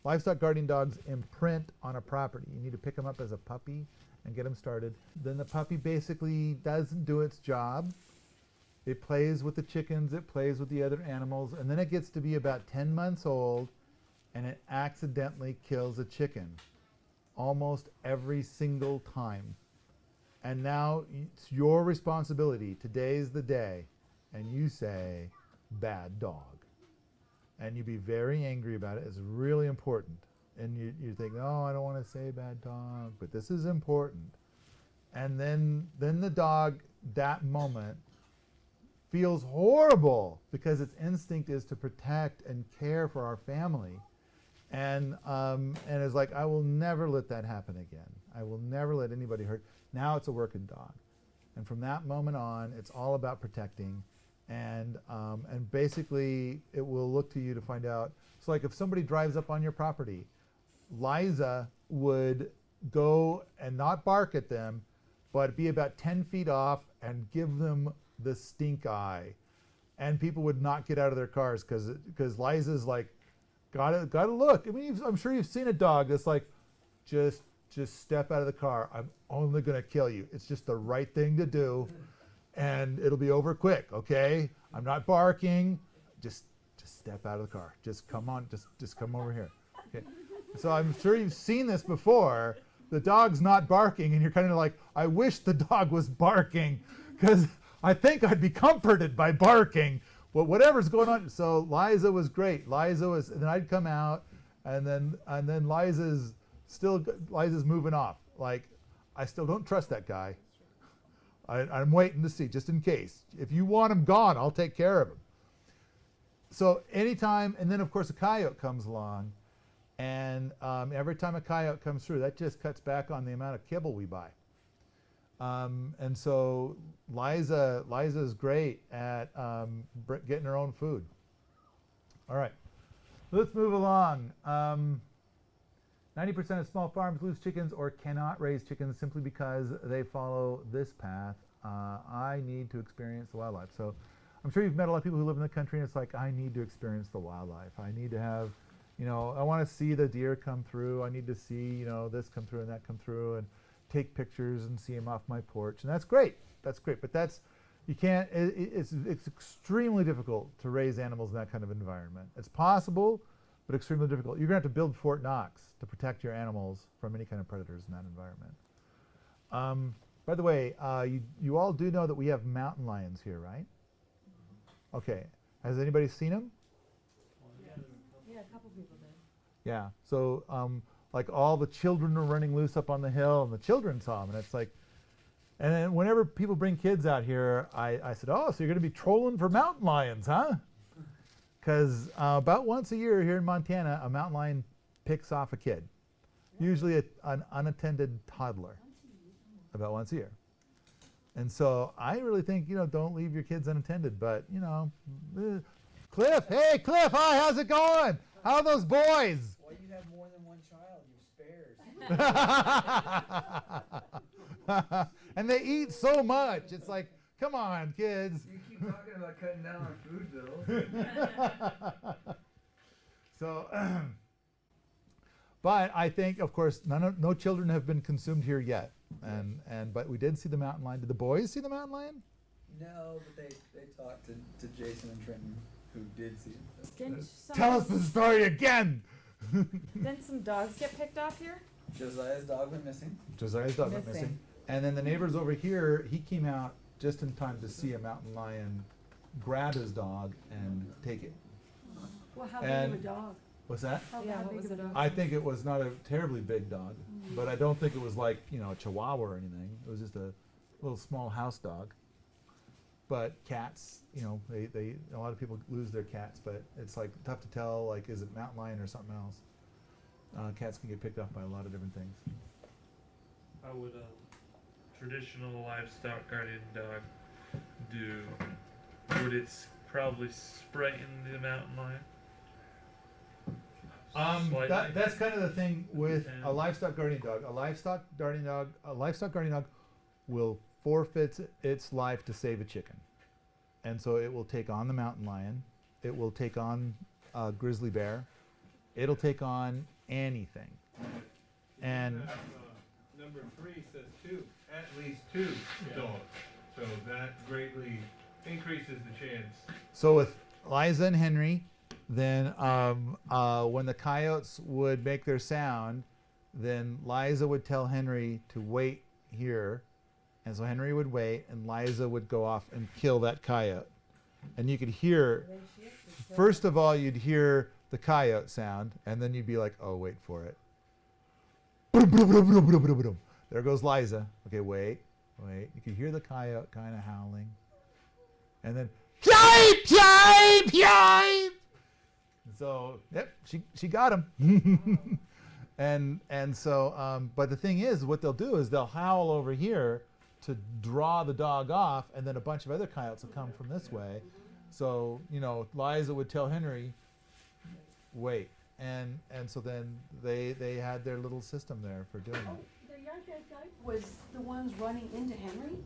Livestock guardian dogs imprint on a property. You need to pick them up as a puppy and get them started. Then the puppy basically doesn't do its job. It plays with the chickens, it plays with the other animals, and then it gets to be about 10 months old and it accidentally kills a chicken almost every single time. And now it's your responsibility. Today's the day. And you say, bad dog. And you be very angry about it. It's really important. And you think, no, I don't want to say bad dog, but this is important. And then the dog, that moment, feels horrible because its instinct is to protect and care for our family. And it's like, I will never let that happen again. I will never let anybody hurt. Now it's a working dog. And from that moment on, it's all about protecting. And basically, it will look to you to find out. So like if somebody drives up on your property, Liza would go and not bark at them, but be about 10 feet off and give them the stink eye. And people would not get out of their cars because Liza's like, gotta look. I mean, I'm sure you've seen a dog that's like, just step out of the car. I'm only gonna kill you. It's just the right thing to do, and it'll be over quick. Okay, I'm not barking. Just step out of the car. Just come on. Just come over here. Okay. So I'm sure you've seen this before. The dog's not barking, and you're kind of like, I wish the dog was barking, because I think I'd be comforted by barking. But whatever's going on. So Liza was great. And then I'd come out, and then Liza's moving off. Like, I still don't trust that guy. I'm waiting to see, just in case. If you want him gone, I'll take care of him. So anytime, and then of course a coyote comes along, and every time a coyote comes through, that just cuts back on the amount of kibble we buy. And so Liza's great at getting her own food. All right, let's move along. 90% of small farms lose chickens or cannot raise chickens simply because they follow this path. I need to experience the wildlife. So I'm sure you've met a lot of people who live in the country, and it's like, I need to experience the wildlife. I need to have, I want to see the deer come through. I need to see, this come through and that come through, and take pictures and see them off my porch. And that's great. That's great. But it's extremely difficult to raise animals in that kind of environment. It's possible, but extremely difficult. You're going to have to build Fort Knox to protect your animals from any kind of predators in that environment. By the way, you all do know that we have mountain lions here, right? Okay. Has anybody seen them? Yeah, a couple people did. Yeah. So like all the children were running loose up on the hill, and the children saw them, and it's like, and then whenever people bring kids out here, I said, oh, so you're going to be trolling for mountain lions, huh? Because about once a year here in Montana, a mountain lion picks off a kid, usually an unattended toddler, about once a year. And so I really think, don't leave your kids unattended, but, Cliff, hey, Cliff, hi, how's it going? How are those boys? Well, you have more than one child, you spares. And they eat so much. It's like, come on, kids. You keep talking about cutting down on food bills. So, but I think, of course, no children have been consumed here yet. But we did see the mountain lion. Did the boys see the mountain lion? No, but they talked to Jason and Trenton, who did see him. Tell us the story again. Didn't some dogs get picked off here? Josiah's dog went missing. Went missing. And then the neighbors over here, he came out just in time to see a mountain lion grab his dog and take it. Well, how big of a dog? What's that? How what big was of a it? dog? I think it was not a terribly big dog, but I don't think it was like, a Chihuahua or anything. It was just a little small house dog. But cats, they a lot of people lose their cats, but it's like tough to tell, like, is it mountain lion or something else? Cats can get picked off by a lot of different things. How would a traditional livestock guardian dog do? Would it probably frighten the mountain lion? That's kind of the thing with a livestock guardian dog. A livestock guardian dog will forfeit its life to save a chicken, and so it will take on the mountain lion. It will take on a grizzly bear. It'll take on anything. And Number 3 says 2, at least 2 dogs. So that greatly increases the chance. so with Liza and Henry, then when the coyotes would make their sound, then Liza would tell Henry to wait here. And so Henry would wait, and Liza would go off and kill that coyote. And you could hear, first of all, you'd hear the coyote sound, and then you'd be like, oh, wait for it. There goes Liza. Okay, wait. You could hear the coyote kind of howling. And then, yipe, yipe, yipe! So, yep, she got him. and so, but the thing is, what they'll do is they'll howl over here to draw the dog off, and then a bunch of other coyotes will come from this way. So, Liza would tell Henry, wait. And so then they had their little system there for doing Oh, it. the yard guy was the ones running into Henry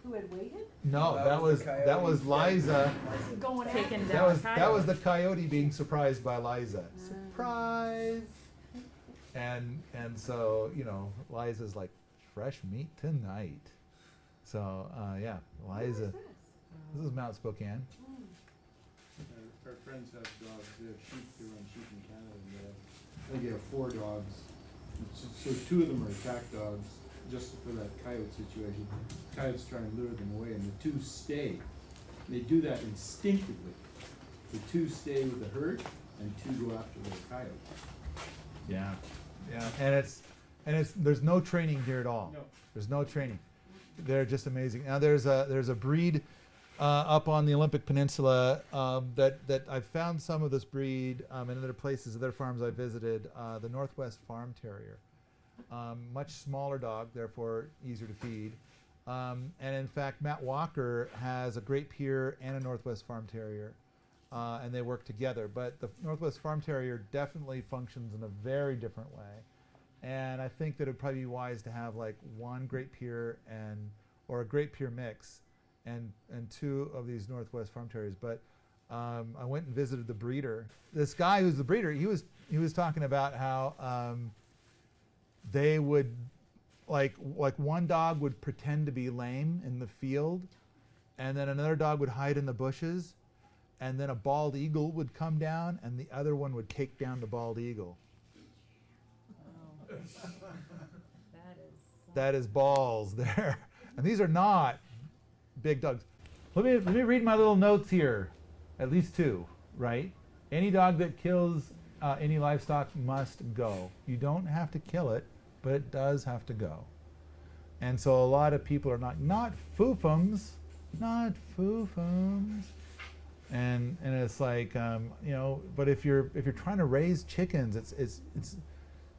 who had waited? No, That that was was the that was coyote. Liza. Going Taken after. down. That was the coyote being surprised by Liza. Surprise! And so Liza's like, fresh meat tonight. So yeah, Where was Liza. this? This is Mount Spokane. Our friends have dogs. They have sheep. They run sheep in Canada. And they have 4 dogs. So 2 of them are attack dogs, just for that coyote situation. Coyotes try and lure them away, and the 2 stay. They do that instinctively. The 2 stay with the herd, and 2 go after the coyote. Yeah, and it's there's no training here at all. No. There's no training. They're just amazing. Now there's a breed up on the Olympic Peninsula that I've found some of this breed in other places, other farms I visited. The Northwest Farm Terrier, much smaller dog, therefore easier to feed. And in fact, Matt Walker has a Great Pyr and a Northwest Farm Terrier, and they work together. But the Northwest Farm Terrier definitely functions in a very different way. And I think that it'd probably be wise to have like one Great Pyr or a Great Pyr mix, and 2 of these Northwest Farm Terriers. But I went and visited the breeder. This guy who's the breeder, he was talking about how they would like one dog would pretend to be lame in the field, and then another dog would hide in the bushes, and then a bald eagle would come down, and the other one would take down the bald eagle. Oh. That is balls there. And these are not big dogs. Let me read my little notes here. At least 2, right? Any dog that kills any livestock must go. You don't have to kill it, but it does have to go. And so a lot of people are not foofums, not foofums. And it's like but if you're trying to raise chickens, it's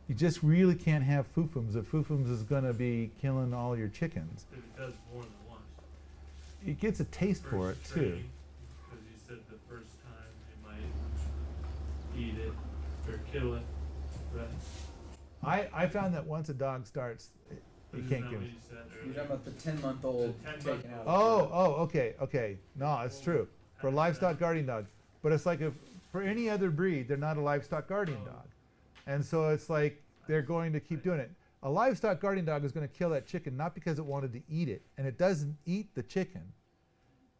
you just really can't have foofums. If foofums is going to be killing all your chickens. If it does more than once. It gets a taste for it too. Because you said the first time it might eat it or kill it, right? I found that once a dog starts, you Isn't can't that give what it. you said You're earlier? talking about the 10-month-old The 10-month-old. taken out. Okay. No, it's true. For a livestock guardian dog. But it's like for any other breed, they're not a livestock guardian dog. And so it's like they're going to keep doing it. A livestock guardian dog is going to kill that chicken not because it wanted to eat it, and it doesn't eat the chicken.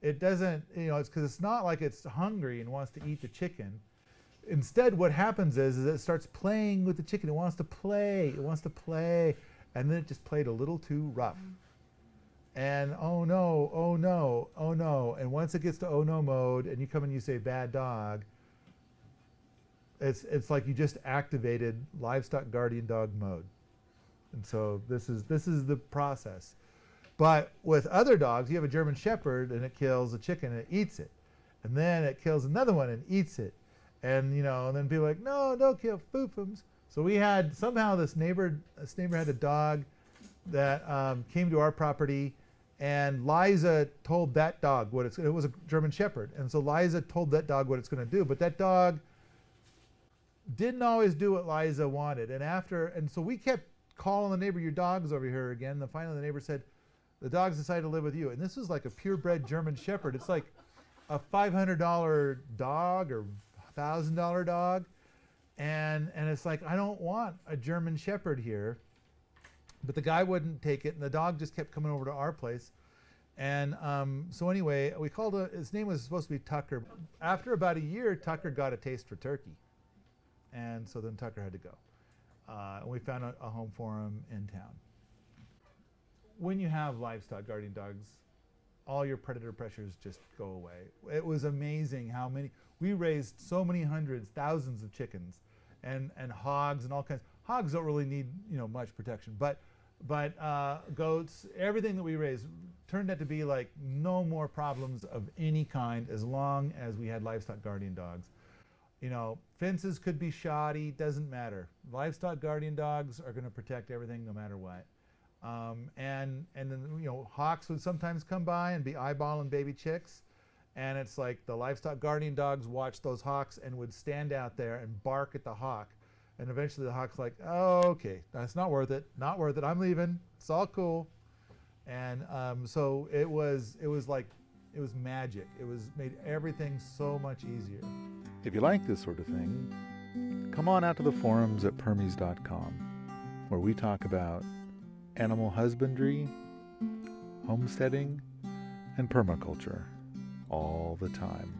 It doesn't, it's because it's not like it's hungry and wants to eat the chicken. Instead, what happens is it starts playing with the chicken. It wants to play, and then it just played a little too rough. And oh no. And once it gets to oh no mode, and you come and you say bad dog, it's like you just activated livestock guardian dog mode. And so this is the process. But with other dogs, you have a German Shepherd and it kills a chicken and it eats it. And then it kills another one and eats it. And and then people are like, no, don't kill foofums. So we had somehow this neighbor had a dog that came to our property, and Liza told that dog it was a German Shepherd. And so Liza told that dog what it's going to do, but that dog didn't always do what Liza wanted. And so we kept calling the neighbor, your dog's over here again. And then finally the neighbor said, the dog's decided to live with you. And this was like a purebred German Shepherd. It's like a $500 dog or $1,000 dog. And it's like, I don't want a German Shepherd here. But the guy wouldn't take it, and the dog just kept coming over to our place. And so anyway, we called his name was supposed to be Tucker. After about a year, Tucker got a taste for turkey. And so then Tucker had to go. And we found a home for him in town. When you have livestock guardian dogs, all your predator pressures just go away. It was amazing how many, we raised so many hundreds, thousands of chickens and hogs and all kinds. Hogs don't really need, much protection, but goats, everything that we raised turned out to be like no more problems of any kind as long as we had livestock guardian dogs. Fences could be shoddy, doesn't matter. Livestock guardian dogs are going to protect everything no matter what. And then, hawks would sometimes come by and be eyeballing baby chicks. And it's like the livestock guardian dogs watched those hawks and would stand out there and bark at the hawk. And eventually the hawk's like, oh, okay, that's not worth it, I'm leaving, it's all cool. And so it was magic. It made everything so much easier. If you like this sort of thing, come on out to the forums at permies.com, where we talk about animal husbandry, homesteading, and permaculture all the time.